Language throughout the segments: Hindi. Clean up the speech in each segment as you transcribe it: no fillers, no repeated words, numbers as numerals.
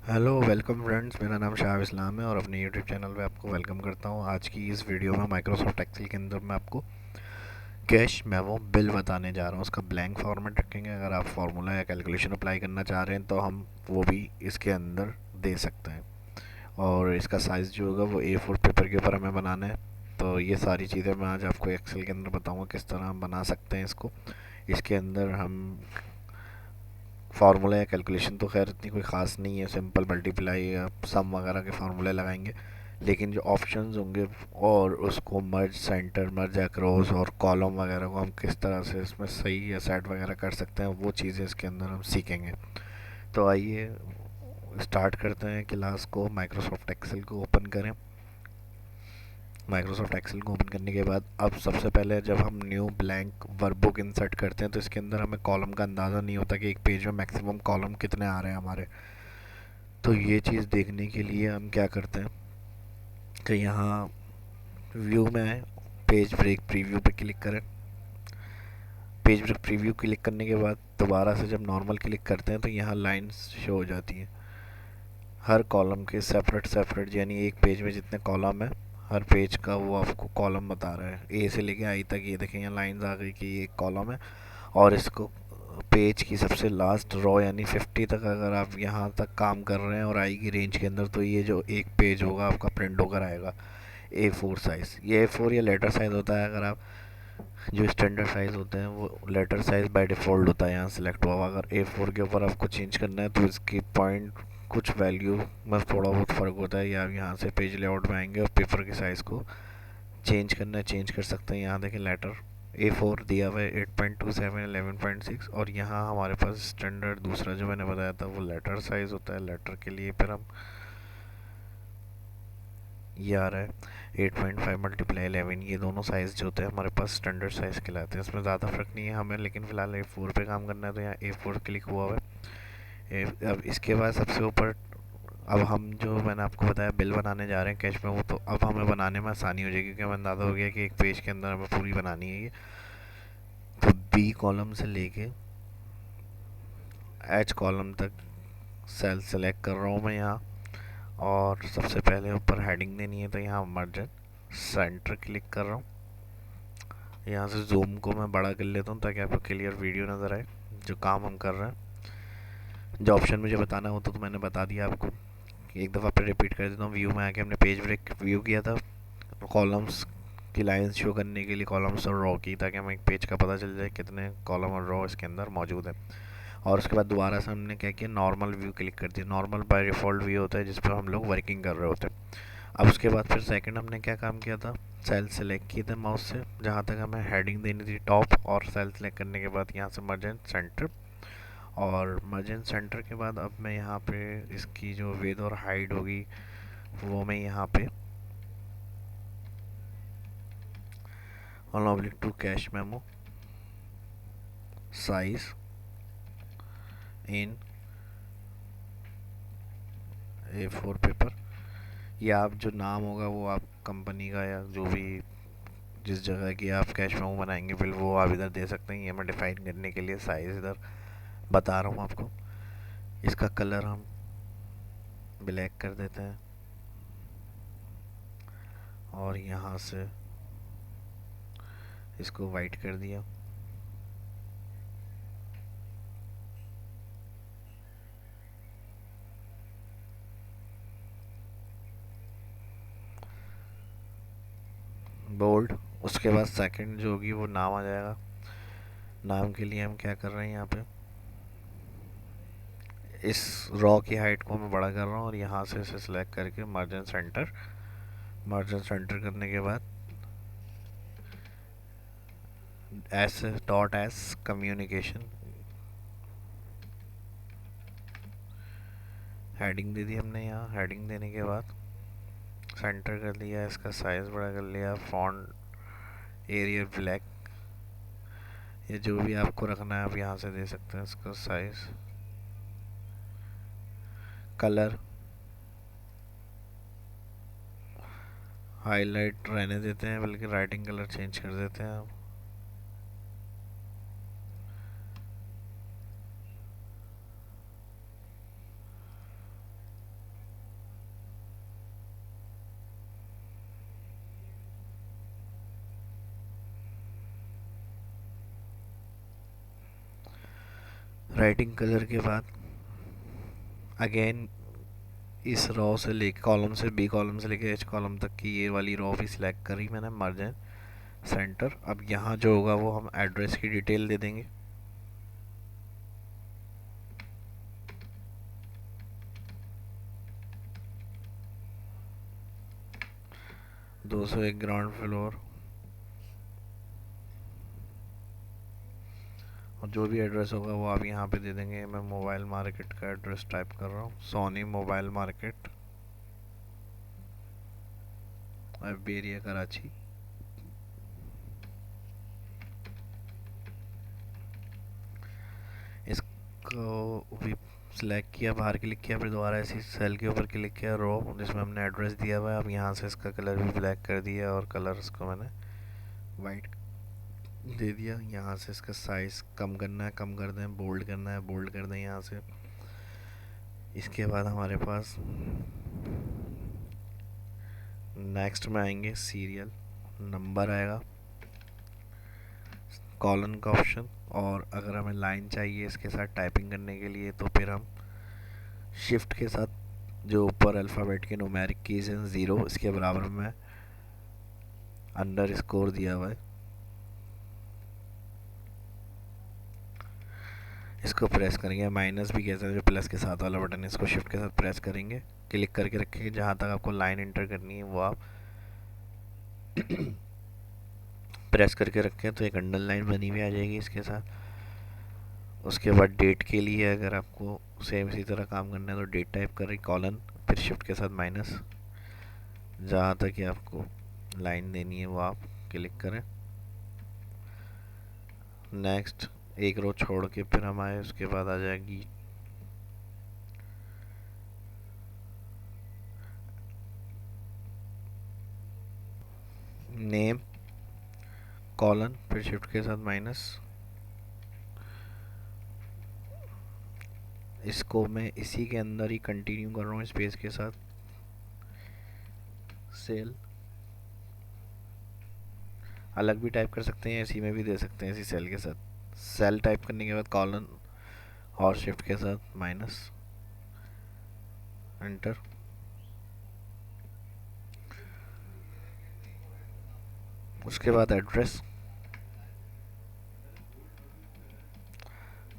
हेलो वेलकम फ्रेंड्स, मेरा नाम शाह इस्लाम है और अपने यूट्यूब चैनल पे आपको वेलकम करता हूँ। आज की इस वीडियो में माइक्रोसॉफ्ट एक्सेल के अंदर मैं आपको कैश मेमो बिल बताने जा रहा हूँ। उसका ब्लैंक फॉर्मेट रखेंगे। अगर आप फार्मूला या कैलकुलेशन अप्लाई करना चाह रहे हैं तो हम वो भी इसके अंदर दे सकते हैं। और इसका साइज़ जो होगा वो A4 पेपर के ऊपर हमें बनाना है। तो ये सारी चीज़ें मैं आज आपको एक्सेल के अंदर बताऊँगा किस तरह हम बना सकते हैं इसको। इसके अंदर हम फार्मूला या कैलकुलेशन तो खैर इतनी कोई ख़ास नहीं है, सिंपल मल्टीप्लाई या सम वगैरह के फार्मूले लगाएंगे। लेकिन जो ऑप्शंस होंगे और उसको मर्ज सेंटर, मर्ज अक्रॉस और कॉलम वगैरह को हम किस तरह से इसमें सही या सेट वगैरह कर सकते हैं, वो चीज़ें इसके अंदर हम सीखेंगे। तो आइए स्टार्ट करते हैं क्लास को। माइक्रोसॉफ्ट एक्सेल को ओपन करें। माइक्रोसॉफ्ट एक्सेल को ओपन करने के बाद अब सबसे पहले जब हम न्यू ब्लैंक वर्कबुक इंसर्ट करते हैं तो इसके अंदर हमें कॉलम का अंदाज़ा नहीं होता कि एक पेज में मैक्सिमम कॉलम कितने आ रहे हैं हमारे। तो ये चीज़ देखने के लिए हम क्या करते हैं कि यहाँ व्यू में आए, पेज ब्रेक प्रीव्यू पे क्लिक करें। पेज ब्रेक प्रीव्यू क्लिक करने के बाद दोबारा से जब नॉर्मल क्लिक करते हैं तो यहाँ लाइंस शो हो जाती हैं हर कॉलम के सेपरेट सेपरेट, यानी एक पेज में जितने कॉलम है हर पेज का वो आपको कॉलम बता रहा है। ए से लेके आई तक ये देखें, यहाँ लाइंस आ गई कि ये एक कॉलम है। और इसको पेज की सबसे लास्ट रो यानी 50 तक अगर आप यहाँ तक काम कर रहे हैं और आई की रेंज के अंदर, तो ये जो एक पेज होगा आपका प्रिंट होकर आएगा A4 साइज़। ये A4 या लेटर साइज़ होता है। अगर आप जो स्टैंडर्ड साइज़ होते हैं वो लेटर साइज़ बाय डिफ़ॉल्ट होता है, यहाँ सेलेक्ट हुआ हुआ। अगर A4 के ऊपर आपको चेंज करना है तो इसकी पॉइंट कुछ वैल्यू में थोड़ा बहुत फ़र्क होता है। या आप यहाँ से पेज लेआउट में आएंगे और पेपर के साइज़ को चेंज करना है, चेंज कर सकते हैं। यहाँ देखें लेटर A4 दिया हुआ है 8.27 11.6, और यहाँ हमारे पास स्टैंडर्ड दूसरा जो मैंने बताया था वो लेटर साइज़ होता है। लेटर के लिए फिर हम ये आ रहा है 8.5 मल्टीप्लाई 11। ये दोनों साइज़ जो होते हैं हमारे पास स्टैंडर्ड साइज़ कहलाते हैं। इसमें ज़्यादा फ़र्क नहीं है हमें, लेकिन फ़िलहाल A4 पे काम करना है तो यहाँ A4 क्लिक हुआ हुआ है। अब इसके बाद सबसे ऊपर अब हम जो मैंने आपको बताया बिल बनाने जा रहे हैं कैश में, वो तो अब हमें बनाने में आसानी हो जाएगी क्योंकि हमें अंदाज़ा हो गया कि एक पेज के अंदर हमें पूरी बनानी है ये। तो बी कॉलम से लेके एच कॉलम तक सेल सेलेक्ट कर रहा हूँ मैं यहाँ। और सबसे पहले ऊपर हेडिंग देनी है तो यहाँ मार्जिन सेंटर क्लिक कर रहा हूँ। यहाँ से जूम को मैं बड़ा कर लेता हूँ ताकि आपको क्लियर वीडियो नज़र आए जो काम हम कर रहे हैं। जो ऑप्शन मुझे बताना होता तो मैंने बता दिया आपको। एक दफ़ा फिर रिपीट कर देता हूँ। व्यू में आके हमने पेज ब्रेक व्यू किया था कॉलम्स की लाइंस शो करने के लिए, कॉलम्स और रो की, ताकि हमें एक पेज का पता चल जाए कितने कॉलम और रो इसके अंदर मौजूद है। और उसके बाद दोबारा से हमने क्या किया, नॉर्मल व्यू क्लिक कर दिया। नॉर्मल बाय डिफ़ॉल्ट व्यू होता है जिस पर हम लोग वर्किंग कर रहे होते हैं। अब उसके बाद फिर सेकंड हमने क्या काम किया था, सेल सेलेक्ट किए थे माउस से जहाँ तक हमें हेडिंग देनी थी टॉप, और सेल सेलेक्ट करने के बाद यहाँ से मर्ज एंड सेंटर। और मर्ज एंड सेंटर के बाद अब मैं यहाँ पे इसकी जो विड्थ और हाइट होगी वो मैं यहाँ पे oblique to cash memo size in A4 paper, या आप जो नाम होगा वो आप कंपनी का या जो भी जिस जगह की आप कैश मेमो बनाएंगे बिल, वो आप इधर दे सकते हैं। ये मैं डिफाइन करने के लिए साइज़ इधर बता रहा हूँ आपको। इसका कलर हम ब्लैक कर देते हैं और यहाँ से इसको वाइट कर दिया। बोल्ड। उसके बाद सेकंड जो होगी वो नाम आ जाएगा। नाम के लिए हम क्या कर रहे हैं, यहाँ पे इस रॉ की हाइट को मैं बड़ा कर रहा हूँ और यहाँ से इसे सिलेक्ट करके मार्जिन सेंटर, मार्जिन सेंटर करने के बाद S dot S communication heading दे दी हमने। यहाँ हेडिंग देने के बाद सेंटर कर लिया, इसका साइज़ बड़ा कर लिया, फॉन्ट एरियल ब्लैक, ये जो भी आपको रखना है आप यहाँ से दे सकते हैं। इसका साइज़, कलर हाईलाइट रहने देते हैं, बल्कि राइटिंग कलर चेंज कर देते हैं। राइटिंग कलर के बाद अगेन इस रो से लेके कॉलम से बी कॉलम से लेके एच कॉलम तक की ये वाली रो भी सिलेक्ट करी मैंने, मार्जिन सेंटर। अब यहाँ जो होगा वो हम एड्रेस की डिटेल दे देंगे। 201 ग्राउंड फ्लोर, और जो भी एड्रेस होगा वो आप यहाँ पे दे देंगे। मैं मोबाइल मार्केट का एड्रेस टाइप कर रहा हूँ, Sony mobile market, FB area Karachi. इसको भी सिलेक्ट किया, बाहर क्लिक किया, फिर दोबारा इसी सेल के ऊपर क्लिक किया, रो जिसमें हमने एड्रेस दिया हुआ है। अब यहाँ से इसका कलर भी ब्लैक कर दिया और कलर इसको मैंने वाइट दे दिया। यहाँ से इसका साइज कम करना है, कम कर दें, बोल्ड करना है, बोल्ड कर दें यहाँ से। इसके बाद हमारे पास नेक्स्ट में आएंगे, सीरियल नंबर आएगा, कॉलन का ऑप्शन, और अगर हमें लाइन चाहिए इसके साथ टाइपिंग करने के लिए तो फिर हम शिफ्ट के साथ जो ऊपर अल्फ़ाबेट के न्यूमेरिक कीज हैं 0, इसके बराबर में अंडर स्कोर दिया हुआ है, इसको प्रेस करेंगे। माइनस भी कहते हैं जो प्लस के साथ वाला बटन है, इसको शिफ्ट के साथ प्रेस करेंगे, क्लिक करके रखेंगे। जहाँ तक आपको लाइन एंटर करनी है वो आप प्रेस करके रखें तो एक अंडरलाइन बनी हुई आ जाएगी इसके साथ। उसके बाद डेट के लिए अगर आपको सेम इसी तरह काम करना है तो डेट टाइप करें, कॉलन, फिर शिफ्ट के साथ माइनस, जहाँ तक कि आपको लाइन देनी है वो आप क्लिक करें। नेक्स्ट एक रो छोड़ के फिर हम आए, उसके बाद आ जाएगी नेम, कॉलन, फिर शिफ्ट के साथ माइनस। इसको मैं इसी के अंदर ही कंटिन्यू कर रहा हूँ स्पेस के साथ। सेल अलग भी टाइप कर सकते हैं, इसी में भी दे सकते हैं, इसी सेल के साथ। सेल टाइप करने के बाद कॉलन और शिफ्ट के साथ माइनस, एंटर। उसके बाद एड्रेस,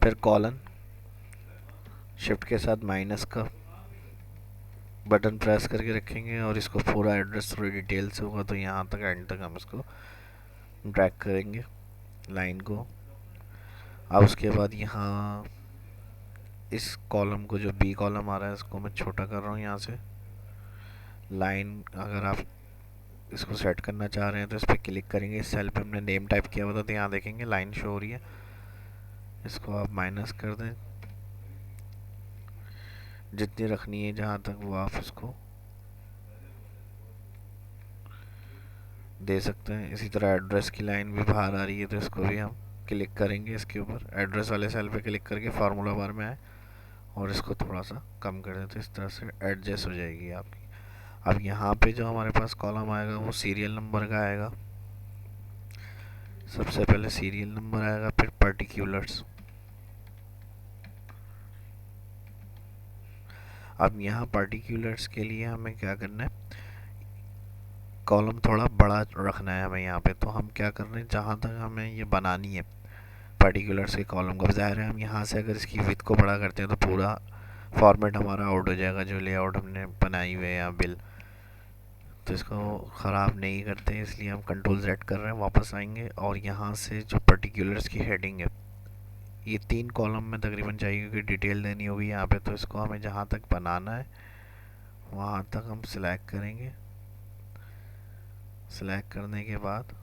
फिर कॉलन, शिफ्ट के साथ माइनस का बटन प्रेस करके रखेंगे और इसको पूरा एड्रेस थोड़ी डिटेल से होगा तो यहाँ तक एंड तक हम इसको ड्रैग करेंगे लाइन को। अब उसके बाद यहाँ इस कॉलम को, जो बी कॉलम आ रहा है, इसको मैं छोटा कर रहा हूँ यहाँ से। लाइन अगर आप इसको सेट करना चाह रहे हैं तो इस पर क्लिक करेंगे। इस सेल पे हमने नेम टाइप किया हुआ था तो यहाँ देखेंगे लाइन शो हो रही है, इसको आप माइनस कर दें जितनी रखनी है जहाँ तक वो आप इसको दे सकते हैं। इसी तरह एड्रेस की लाइन भी बाहर आ रही है तो इसको भी हम क्लिक करेंगे, इसके ऊपर एड्रेस वाले सेल पे क्लिक करके फार्मूला बार में आए और इसको थोड़ा सा कम कर दें तो इस तरह से एडजस्ट हो जाएगी आपकी। अब यहाँ पे जो हमारे पास कॉलम आएगा वो सीरियल नंबर का आएगा। सबसे पहले सीरियल नंबर आएगा, फिर पर्टिकुलर्स। अब यहाँ पर्टिकुलर्स के लिए हमें क्या करना है, कॉलम थोड़ा बड़ा रखना है हमें यहाँ पे। तो हम क्या कर रहे हैं, जहाँ तक हमें ये बनानी है पर्टिकुलर्स के कॉलम को, ज़ाहिर है हम यहाँ से अगर इसकी विड्थ को बड़ा करते हैं तो पूरा फॉर्मेट हमारा आउट हो जाएगा जो लेआउट हमने बनाई हुई है यहाँ बिल। तो इसको ख़राब नहीं करते इसलिए हम कंट्रोल Z कर रहे हैं, वापस आएंगे और यहाँ से जो पर्टिकुलर्स की हेडिंग है, ये 3 कॉलम में तकरीबन चाहिए क्योंकि डिटेल देनी होगी यहाँ पे। तो इसको हमें जहाँ तक बनाना है वहाँ तक हम सिलेक्ट करेंगे। सिलेक्ट करने के बाद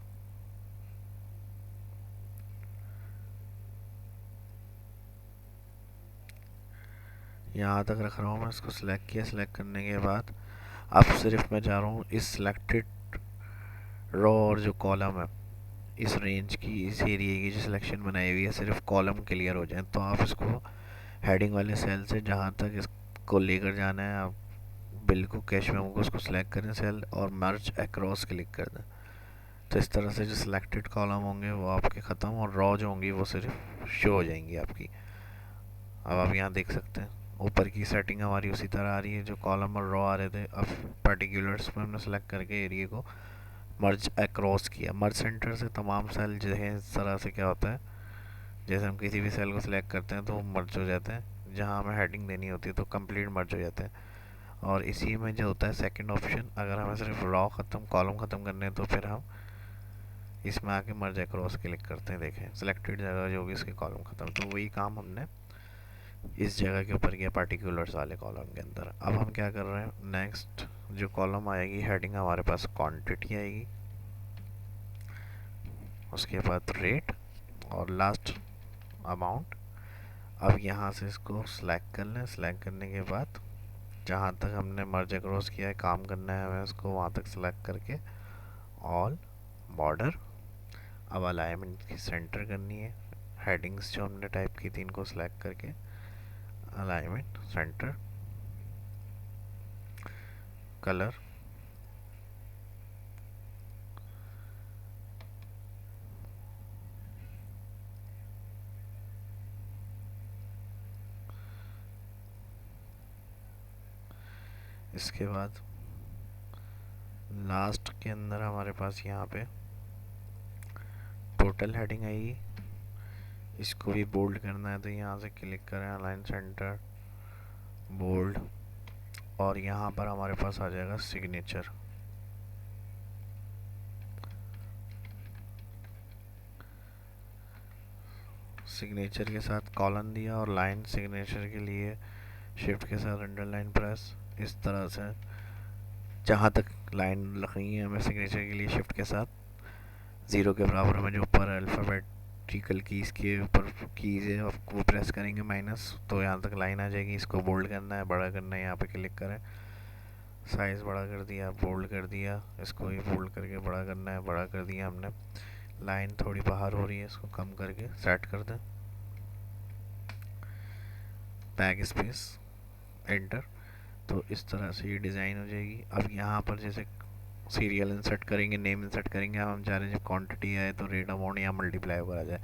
यहाँ तक रख रहा हूँ मैं, इसको सिलेक्ट किया। सिलेक्ट करने के बाद अब सिर्फ मैं जा रहा हूँ इस सिलेक्टेड रो और जो कॉलम है इस रेंज की, इस एरिया की जो सिलेक्शन बनाई हुई है, सिर्फ कॉलम क्लियर हो जाए। तो आप इसको हेडिंग वाले सेल से जहाँ तक इसको लेकर जाना है आप बिल को, कैश मेमो को, उसको सिलेक्ट करें सेल और मर्ज अक्रॉस क्लिक कर दें। तो इस तरह से जो सिलेक्टेड कॉलम होंगे वो आपके ख़त्म और रॉ जो होंगी वो सिर्फ शो हो जाएंगी आपकी। अब आप यहाँ देख सकते हैं ऊपर की सेटिंग हमारी उसी तरह आ रही है जो कॉलम और रो आ रहे थे। अब पर्टिकुलर्स में हमने सेलेक्ट करके एरिया को मर्ज अक्रॉस किया। मर्ज सेंटर से तमाम सेल जो है इस तरह से क्या होता है, जैसे हम किसी भी सेल को सिलेक्ट करते हैं तो वो मर्ज हो जाते हैं, जहाँ हमें हेडिंग देनी होती है तो कंप्लीट मर्ज हो जाते हैं। और इसी में जो होता है सेकंड ऑप्शन, अगर हमें सिर्फ रॉ ख़त्म कॉलम ख़त्म करने हैं तो फिर हम इसमें आके मर्ज अक्रॉस क्लिक करते हैं। देखें सिलेक्टेड जगह जो भी इसके कॉलम ख़त्म, तो वही काम हमने इस जगह के ऊपर किया पार्टिकुलर्स वाले कॉलम के अंदर। अब हम क्या कर रहे हैं, नेक्स्ट जो कॉलम आएगी हेडिंग हमारे पास क्वांटिटी आएगी, उसके बाद रेट और लास्ट अमाउंट। अब यहाँ से इसको सिलेक्ट कर लें। सिलेक्ट करने के बाद जहाँ तक हमने मर्ज अक्रॉस किया है काम करना है हमें उसको वहाँ तक सिलेक्ट करके ऑल बॉर्डर। अब अलाइनमेंट की सेंटर करनी है। हेडिंग्स जो हमने टाइप की थी इनको सिलेक्ट करके अलाइनमेंट सेंटर, कलर इसके बाद लास्ट के अंदर हमारे पास यहाँ पे टोटल हेडिंग आएगी, इसको भी बोल्ड करना है तो यहाँ से क्लिक करें अलाइन सेंटर बोल्ड, और यहाँ पर हमारे पास आ जाएगा सिग्नेचर। सिग्नेचर के साथ कॉलन दिया और लाइन सिग्नेचर के लिए शिफ्ट के साथ अंडरलाइन प्रेस। इस तरह से जहाँ तक लाइन लिखनी है हमें सिग्नेचर के लिए शिफ्ट के साथ ज़ीरो के बराबर में जो ऊपर अल्फ़ाबेटिकल कीज़ के ऊपर कीज़ है वो प्रेस करेंगे माइनस, तो यहाँ तक लाइन आ जाएगी। इसको बोल्ड करना है, बड़ा करना है, यहाँ पे क्लिक करें, साइज़ बड़ा कर दिया, बोल्ड कर दिया, इसको भी बोल्ड करके बड़ा करना है, बड़ा कर दिया हमने। लाइन थोड़ी बाहर हो रही है, इसको कम करके सेट कर दें, बैक स्पेस एंटर। तो इस तरह से ये डिज़ाइन हो जाएगी। अब यहाँ पर जैसे सीरियल इंसर्ट करेंगे, नेम इंसर्ट करेंगे, हम चाह रहे हैं जब क्वांटिटी आए तो रेट अमाउंट यहाँ मल्टीप्लाई होकर आ जाए।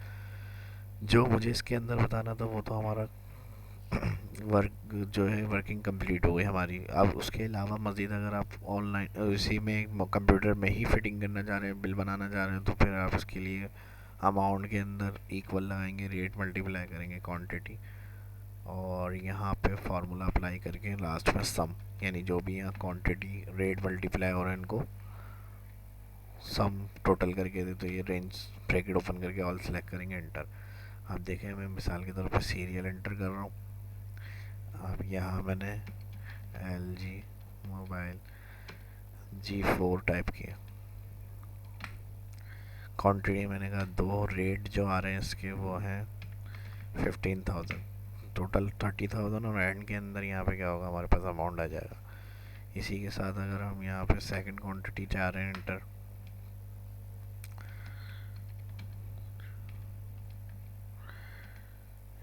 जो मुझे इसके अंदर बताना था वो तो हमारा वर्क जो है वर्किंग कंप्लीट हो गई हमारी। अब उसके अलावा मज़ीद अगर आप ऑनलाइन इसी में कंप्यूटर में ही फिटिंग करना चाह रहे हैं, बिल बनाना चाह रहे हैं, तो फिर आप इसके लिए अमाउंट के अंदर इक्वल लगाएंगे, रेट मल्टीप्लाई करेंगे क्वांटिटी, और यहाँ पे फार्मूला अप्लाई करके लास्ट में सम, यानी जो भी यहाँ क्वांटिटी रेट मल्टीप्लाई हो रहा है इनको सम टोटल करके दे, तो ये रेंज ब्रैकेट ओपन करके ऑल सेलेक्ट करेंगे, एंटर। आप देखें मैं मिसाल के तौर पर सीरियल एंटर कर रहा हूँ। अब यहाँ मैंने LG मोबाइल G4 टाइप किया, क्वांटिटी मैंने कहा 2, रेट जो आ रहे हैं इसके वो हैं 15,000, टोटल 30,000, और एंड के अंदर यहाँ पे क्या होगा हमारे पास अमाउंट आ जाएगा। इसी के साथ अगर हम यहाँ पे सेकंड क्वांटिटी चाह रहे हैं एंटर,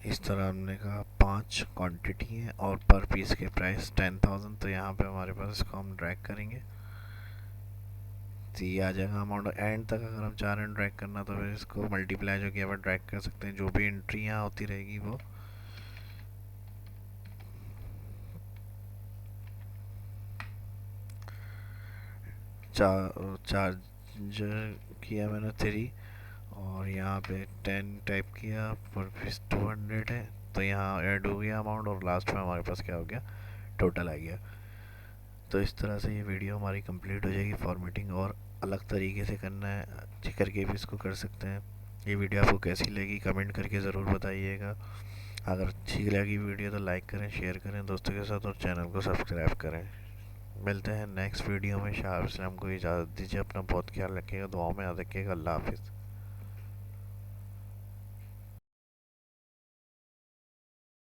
इस तरह हमने कहा 5 क्वांटिटी है और पर पीस के प्राइस 10,000, तो यहाँ पे हमारे पास इसको हम ड्रैग करेंगे तो ये आ जाएगा अमाउंट। एंड तक अगर हम चाह रहे हैं ड्रैग करना तो फिर इसको मल्टीप्लाई जो किया हुआ ड्रैग कर सकते हैं, जो भी एंट्री यहाँ होती रहेगी वो चार्ज किया मैंने 3, और यहाँ पे 10 टाइप किया, पर पीस 200 है, तो यहाँ ऐड हो गया अमाउंट, और लास्ट में हमारे पास क्या हो गया टोटल आ गया। तो इस तरह से ये वीडियो हमारी कंप्लीट हो जाएगी। फॉर्मेटिंग और अलग तरीके से करना है अच्छी करके भी इसको कर सकते हैं। ये वीडियो आपको कैसी लगी कमेंट करके ज़रूर बताइएगा। अगर अच्छी लगी वीडियो तो लाइक करें, शेयर करें दोस्तों के साथ, और चैनल को सब्सक्राइब करें। मिलते हैं नेक्स्ट वीडियो में। शाह इस्लाम को इजाज़त दीजिए, अपना बहुत ख्याल रखिएगा, दुआओं में याद रखिएगा। अल्लाह हाफिज़।